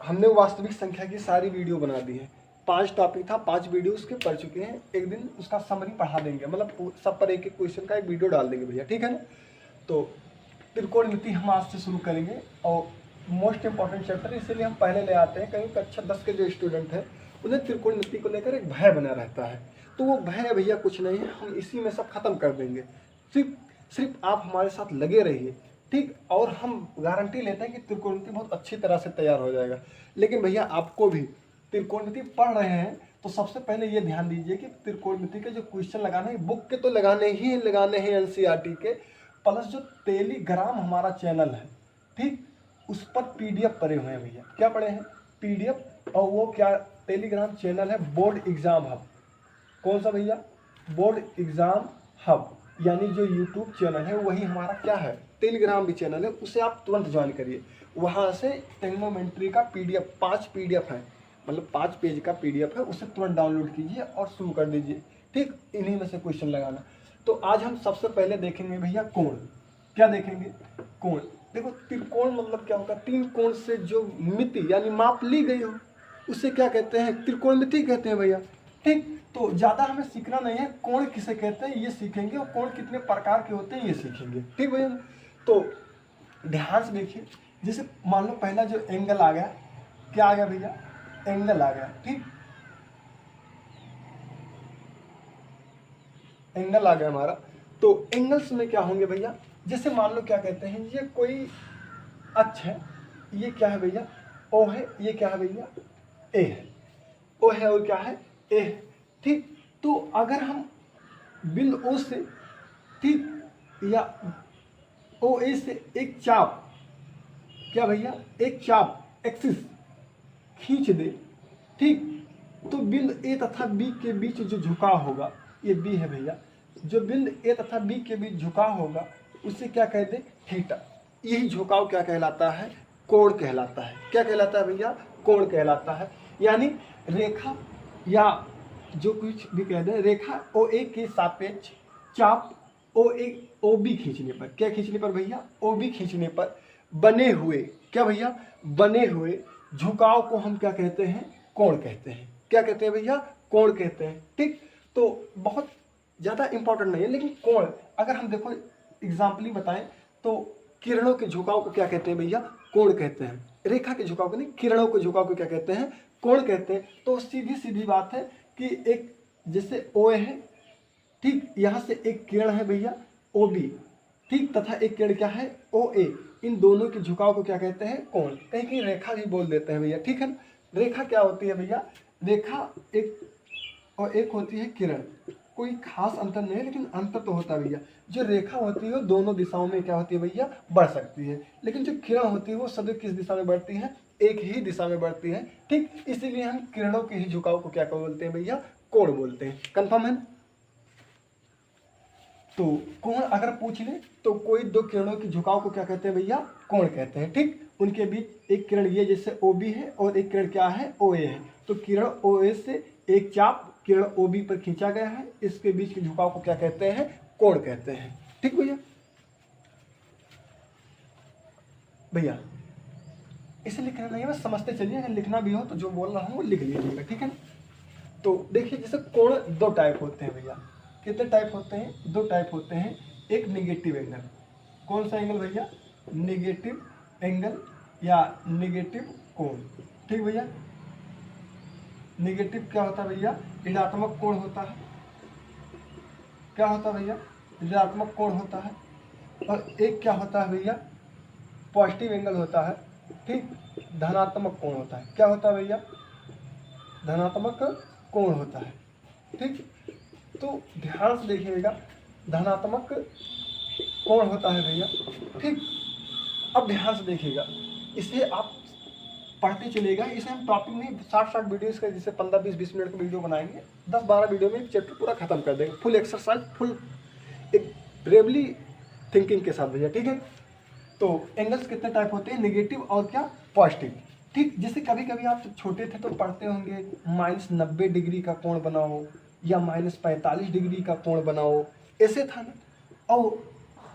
हमने वास्तविक संख्या की सारी वीडियो बना दी है। 5 टॉपिक था, 5 वीडियो उसके पढ़ चुके हैं। एक दिन उसका समरी पढ़ा देंगे, मतलब सब पर एक एक क्वेश्चन का एक वीडियो डाल देंगे भैया, ठीक है ना। तो त्रिकोणमिति हम आज से शुरू करेंगे और मोस्ट इंपॉर्टेंट चैप्टर, इसीलिए हम पहले ले आते हैं। कहीं कक्षा 10 के जो स्टूडेंट हैं उन्हें त्रिकोणमिति को लेकर एक भय बना रहता है, तो वो भय भैया कुछ नहीं है, हम इसी में सब खत्म कर देंगे। सिर्फ आप हमारे साथ लगे रहिए, ठीक। और हम गारंटी लेते हैं कि त्रिकोणमिति बहुत अच्छी तरह से तैयार हो जाएगा। लेकिन भैया आपको भी त्रिकोणमिति पढ़ रहे हैं तो सबसे पहले ये ध्यान दीजिए कि त्रिकोणमिति के जो क्वेश्चन लगाने हैं बुक के तो लगाने हैं एनसीईआरटी के, प्लस जो टेलीग्राम हमारा चैनल है, ठीक, उस पर पीडीएफ पड़े हुए हैं भैया। क्या पड़े हैं? पीडीएफ। और वो क्या टेलीग्राम चैनल है? Board exam hub. कौन सा भैया? बोर्ड एग्जाम हब, यानी जो यूट्यूब चैनल है वही हमारा क्या है? टेलीग्राम भी चैनल है। उसे आप तुरंत ज्वाइन करिए। वहाँ से ट्रिग्नोमेट्री का पीडीएफ 5 पीडीएफ है, मतलब 5 पेज का पीडीएफ है, उसे तुरंत डाउनलोड कीजिए और शुरू कर दीजिए, ठीक। इन्हीं में से क्वेश्चन लगाना। तो आज हम सबसे पहले देखेंगे भैया कोण। क्या देखेंगे? कोण। देखो त्रिकोण मतलब क्या होगा? 3 कोण से जो मिति यानी माप ली गई हो उसे क्या कहते हैं? त्रिकोणमिति कहते हैं भैया, ठीक। तो ज़्यादा हमें सीखना नहीं है, कोण किसे कहते हैं ये सीखेंगे और कोण कितने प्रकार के होते हैं ये सीखेंगे, ठीक भैया। तो ध्यान से देखिए, जैसे मान लो पहला जो एंगल आ गया, क्या आ गया भैया? एंगल आ गया, ठीक। एंगल आ गया हमारा। तो एंगल्स में क्या होंगे भैया? जैसे मान लो क्या कहते हैं, ये कोई अक्ष है, ये क्या है भैया? ओ है, ये क्या है भैया? ए है। ओ है और क्या है? ए है, ठीक। तो अगर हम बिंदु ओ से, ठीक, या ओ ए से एक चाप, क्या भैया? एक चाप एक्सिस खींच दे, ठीक, तो बिंदु ए तथा बी के बीच जो झुकाव होगा, ये बी है भैया, जो बिंदु ए तथा बी के बीच झुकाव होगा उसे क्या कहते हैं? थीटा। यही झुकाव क्या कहलाता है? कोण कहलाता है। क्या कहलाता है भैया? कोण कहलाता है। यानी रेखा या जो कुछ भी कह दें, रेखा ओ ए के सापेक्ष चाप ओ ए ओ बी खींचने पर, क्या खींचने पर भैया? ओ बी खींचने पर बने हुए, क्या भैया? बने हुए झुकाव को हम क्या कहते हैं? कोण कहते हैं। क्या कहते हैं भैया? कोण कहते हैं, ठीक। तो बहुत ज़्यादा इंपॉर्टेंट नहीं है, लेकिन कोण अगर हम देखो एग्जाम्पली बताएं तो किरणों के झुकाव को क्या कहते हैं भैया? कोण कहते हैं। रेखा के झुकाव को नहीं, किरणों के झुकाव को क्या कहते हैं? कोण कहते हैं। तो सीधी सीधी बात है कि एक जैसे ओ है, ठीक, यहाँ से एक किरण है भैया ओ बी, ठीक, तथा एक किरण क्या है? ओ ए। इन दोनों के झुकाव को क्या कहते हैं? कोण। कहीं कहीं रेखा भी बोल देते हैं भैया, ठीक है ना। रेखा क्या होती है भैया? रेखा एक और एक होती है किरण। कोई खास अंतर नहीं है, लेकिन अंतर तो होता है भैया। जो रेखा होती है वो दोनों दिशाओं में क्या होती है भैया? बढ़ सकती है, लेकिन जो किरण होती है वो सदैव किस दिशा में बढ़ती है? एक ही दिशा में बढ़ती है, ठीक। इसीलिए हम किरणों के ही झुकाव को क्या बोलते हैं भैया? कोण बोलते हैं। कंफर्म है? तो कोण अगर पूछ ले तो कोई 2 किरणों के झुकाव को क्या कहते हैं भैया? कोण कहते हैं, ठीक। उनके बीच एक किरण ये जैसे ओ बी है और एक किरण क्या है? ओ ए है। तो किरण ओ ए से एक चाप किरण ओ बी पर खींचा गया है, इसके बीच के झुकाव को क्या कहते हैं? कोण कहते हैं, ठीक भैया। भैया इसे लिखना नहीं है, बस समझते चलिए। अगर लिखना भी हो तो जो बोल रहा हूँ वो लिख लीजिएगा, ठीक है ना। तो देखिए जैसे कोण 2 टाइप होते हैं भैया। कितने टाइप होते हैं? 2 टाइप होते हैं। एक निगेटिव एंगल। कौन सा एंगल भैया? निगेटिव एंगल या निगेटिव कोण, ठीक भैया। निगेटिव क्या होता है भैया? ऋणात्मक कोण होता है। क्या होता है भैया? ऋणात्मक कोण होता है। और एक क्या होता है भैया? पॉजिटिव एंगल होता है, ठीक। धनात्मक कोण होता है। क्या होता है भैया? धनात्मक कोण होता है, ठीक। तो ध्यान से देखिएगा, धनात्मक कोण होता है भैया, ठीक। अब ध्यान से देखिएगा, इसे आप पढ़ते चलेगा। इसे हम टॉपिक में 60 वीडियोस का, जैसे 15-20 मिनट का वीडियो बनाएंगे, 10-12 वीडियो में चैप्टर पूरा खत्म कर देंगे, फुल एक्सरसाइज, फुल एक ब्रेवली थिंकिंग के साथ भैया, ठीक है। तो एंगल्स कितने टाइप होते हैं? नेगेटिव और क्या? पॉजिटिव, ठीक। जैसे कभी कभी आप छोटे थे तो पढ़ते होंगे -90 डिग्री का कोण बनाओ या -45 डिग्री का कोण बनाओ, ऐसे था ना। और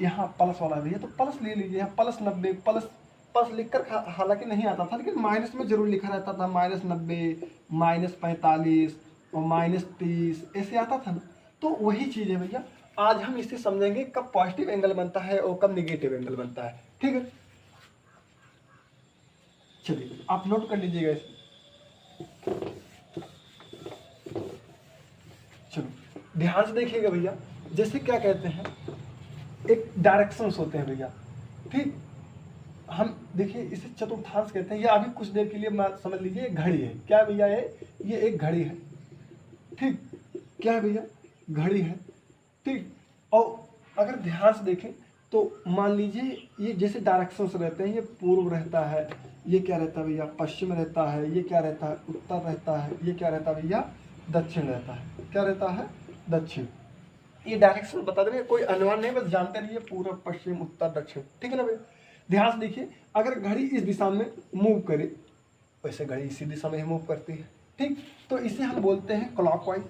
यहाँ प्लस वाला भी है तो प्लस ले लीजिए, यहाँ +90 +, पास लिखकर हालांकि नहीं आता था, लेकिन माइनस में जरूर लिखा रहता था, -90, -45 और -30 ऐसे आता था ना। तो वही चीज़ है भैया, आज हम इसे समझेंगे कब पॉजिटिव एंगल बनता है और कब निगेटिव एंगल बनता है। ठीक है, चलिए आप नोट कर लीजिएगा इसे। चलो ध्यान से देखिएगा भैया, जैसे क्या कहते हैं, एक डायरेक्शंस होते हैं भैया। ठीक, हम देखिए इसे चतुर्थांश कहते हैं। ये अभी कुछ देर के लिए समझ लीजिए एक घड़ी है। क्या भैया ये एक घड़ी है। ठीक, क्या है भैया, घड़ी है। ठीक, और अगर ध्यान से देखें तो मान लीजिए ये जैसे डायरेक्शंस रहते हैं, ये पूर्व रहता है, ये क्या रहता है भैया, पश्चिम रहता है, ये क्या रहता है, उत्तर रहता है, ये क्या रहता है भैया, दक्षिण रहता है। क्या रहता है, दक्षिण। ये डायरेक्शन बता देंगे, कोई अनुमान नहीं, बस जानते रहिए पूर्व पश्चिम उत्तर दक्षिण। ठीक है ना भैया। ध्यान से देखिए, अगर घड़ी इस दिशा में मूव करे, वैसे घड़ी इसी दिशा में ही मूव करती है। ठीक, तो इसे हम बोलते हैं क्लॉकवाइज।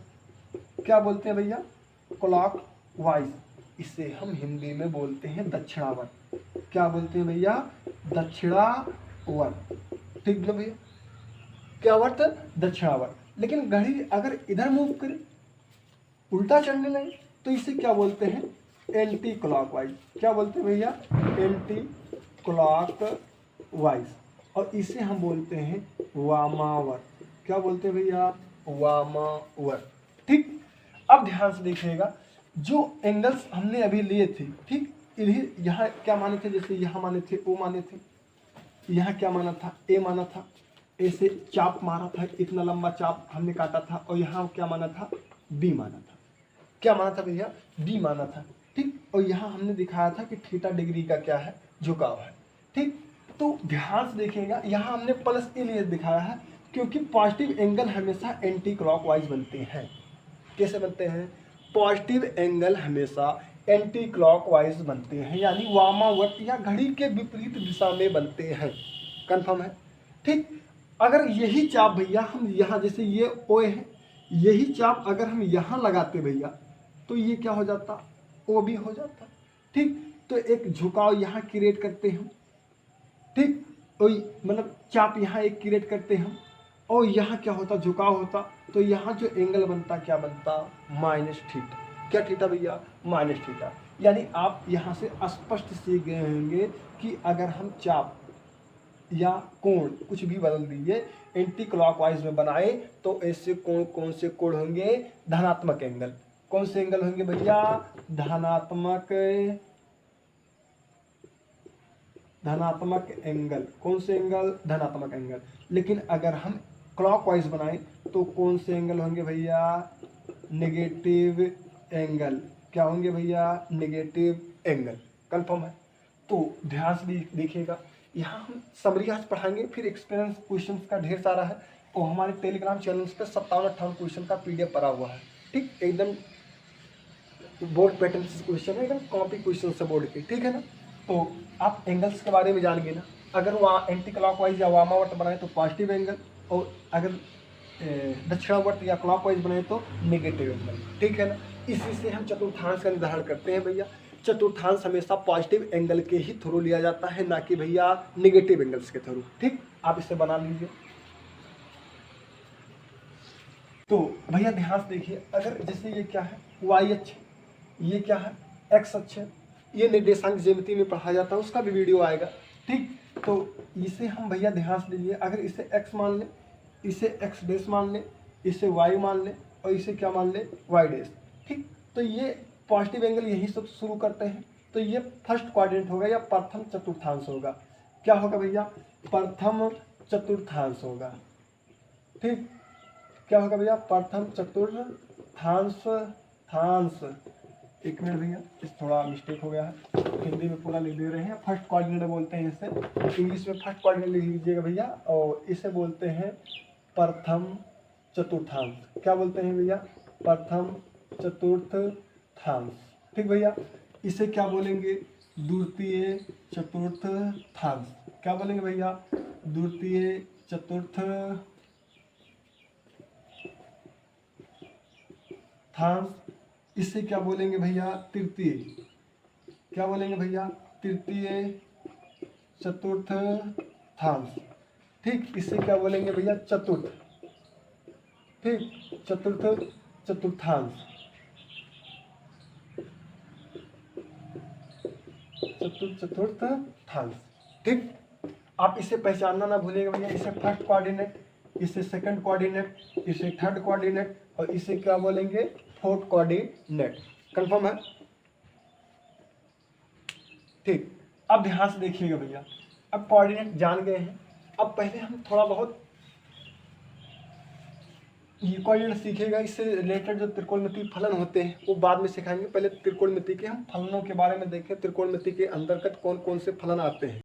क्या बोलते हैं भैया, क्लॉकवाइज। इसे हम हिंदी में बोलते हैं दक्षिणावर्त। क्या बोलते हैं भैया, दक्षिणावर्त। ठीक ना भैया, क्या वर्त, दक्षिणावर्त। लेकिन घड़ी अगर इधर मूव करे, उल्टा चलने लगे, तो इसे क्या बोलते हैं, एंटी क्लॉकवाइज। क्या बोलते हैं भैया, एंटी क्लॉकवाइज। और इसे हम बोलते हैं वामावर्त। क्या बोलते हैं भैया, वामावर्त। ठीक, अब ध्यान से देखिएगा, जो एंगल्स हमने अभी लिए थे, ठीक, इन्हें यहाँ क्या माने थे, जैसे यहाँ माने थे ओ माने थे, यहाँ क्या माना था, ए माना था, ऐसे चाप मारा था, इतना लंबा चाप हमने काटा था, और यहाँ क्या माना था, बी माना था। क्या माना था भैया, बी माना था। ठीक, और यहाँ हमने दिखाया था कि थीटा डिग्री का क्या है, झुकाव है। ठीक, तो ध्यान से देखिएगा, यहाँ हमने प्लस इसलिए दिखाया है क्योंकि पॉजिटिव एंगल हमेशा एंटी क्लॉकवाइज बनते हैं। कैसे बनते हैं, पॉजिटिव एंगल हमेशा एंटी क्लॉकवाइज बनते हैं, यानी वामावर्त या घड़ी के विपरीत दिशा में बनते हैं। कंफर्म है। ठीक, अगर यही चाप भैया हम यहाँ, जैसे ये ओ है, यही चाप अगर हम यहाँ लगाते भैया, तो ये क्या हो जाता, ओ भी हो जाता। ठीक, तो एक झुकाव यहाँ क्रिएट करते हम। ठीक, और मतलब चाप यहाँ एक क्रिएट करते हम, और यहाँ क्या होता, झुकाव होता, तो यहाँ जो एंगल बनता क्या बनता, माइनस थीटा। क्या थीटा भैया, माइनस थीटा। यानी आप यहाँ से स्पष्ट सीख गए होंगे कि अगर हम चाप या कोण कुछ भी बदल दीजिए, एंटी क्लॉकवाइज में बनाए, तो ऐसे कोण, कौन से कोण होंगे, धनात्मक एंगल। कौन से एंगल होंगे भैया, धनात्मक एंगल। कौन से एंगल, धनात्मक एंगल। लेकिन अगर हम क्लॉकवाइज बनाएं तो कौन से एंगल होंगे भैया, नेगेटिव एंगल। क्या होंगे भैया, नेगेटिव एंगल। कंफर्म है। तो ध्यान से देखिएगा, यहाँ हम समरी आज पढ़ाएंगे, फिर एक्सपीरियंस क्वेश्चंस का ढेर सारा है, और हमारे टेलीग्राम चैनल्स पे 57-58 क्वेश्चन का PDF पड़ा हुआ है। ठीक, एकदम बोर्ड पैटर्न क्वेश्चन है, एकदम कॉपी क्वेश्चन से बोर्ड के। ठीक है ना। तो आप एंगल्स के बारे में जान गए ना। अगर वहाँ एंटी क्लॉकवाइज या वामावर्त बनाए तो पॉजिटिव एंगल, और अगर दक्षिणावर्त या क्लॉकवाइज बनाए तो नेगेटिव एंगल। ठीक है ना। इसी से हम चतुर्थांश का निर्धारण करते हैं भैया। चतुर्थांश हमेशा पॉजिटिव एंगल के ही थ्रू लिया जाता है, ना कि भैया नेगेटिव एंगल्स के थ्रू। ठीक, आप इसे बना लीजिए। तो भैया ध्यान से देखिए, अगर जैसे ये क्या है, वाई अक्ष, ये क्या है, एक्स अक्ष, ये निर्देशांक ज्यामिति में पढ़ा जाता है, उसका भी वीडियो आएगा। ठीक, तो इसे हम भैया ध्यान से लीजिए, अगर इसे एक्स मान ले, इसे एक्स डैश मान ले, इसे वाई मान ले, और इसे क्या मान ले, वाई डैश। ठीक, तो ये पॉजिटिव एंगल यही सब शुरू करते हैं। तो ये फर्स्ट क्वाड्रेंट होगा या प्रथम चतुर्थांश होगा। क्या होगा भैया, प्रथम चतुर्थांश होगा। ठीक, क्या होगा भैया, प्रथम चतुर्थांश। एक मिनट भैया, इस थोड़ा मिस्टेक हो गया है, हिंदी में पूरा लिख दे रहे हैं। फर्स्ट क्वाड्रेंट बोलते हैं इसे, इंग्लिश में फर्स्ट क्वाड्रेंट लिख लीजिएगा भैया, और इसे बोलते हैं प्रथम चतुर्थांश। क्या बोलते हैं भैया, प्रथम चतुर्थांश। ठीक भैया, इसे क्या बोलेंगे, द्वितीय चतुर्थांश। क्या बोलेंगे भैया, द्वितीय चतुर्थांश। इसे क्या बोलेंगे भैया, तृतीय। क्या बोलेंगे भैया, तृतीय चतुर्थांश। ठीक, इसे क्या बोलेंगे भैया? चतुर्थ। ठीक, चतुर्थांश, चतुर्थांश। ठीक, आप इसे पहचानना ना भूलिएगा भैया। इसे फर्स्ट कोऑर्डिनेट, इसे सेकंड कोऑर्डिनेट, इसे थर्ड कोऑर्डिनेट और इसे क्या बोलेंगे? Fourth coordinate. कंफर्म है? ठीक, अब ध्यान से देखिएगा भैया। अब कोऑर्डिनेट जान गए हैं, अब पहले हम थोड़ा बहुत ये कोऑर्डिनेट सीखेगा। इससे रिलेटेड जो त्रिकोणमितीय फलन होते हैं वो बाद में सिखाएंगे। पहले त्रिकोणमिति के हम फलनों के बारे में देखें, त्रिकोणमिति के अंतर्गत कौन कौन से फलन आते हैं।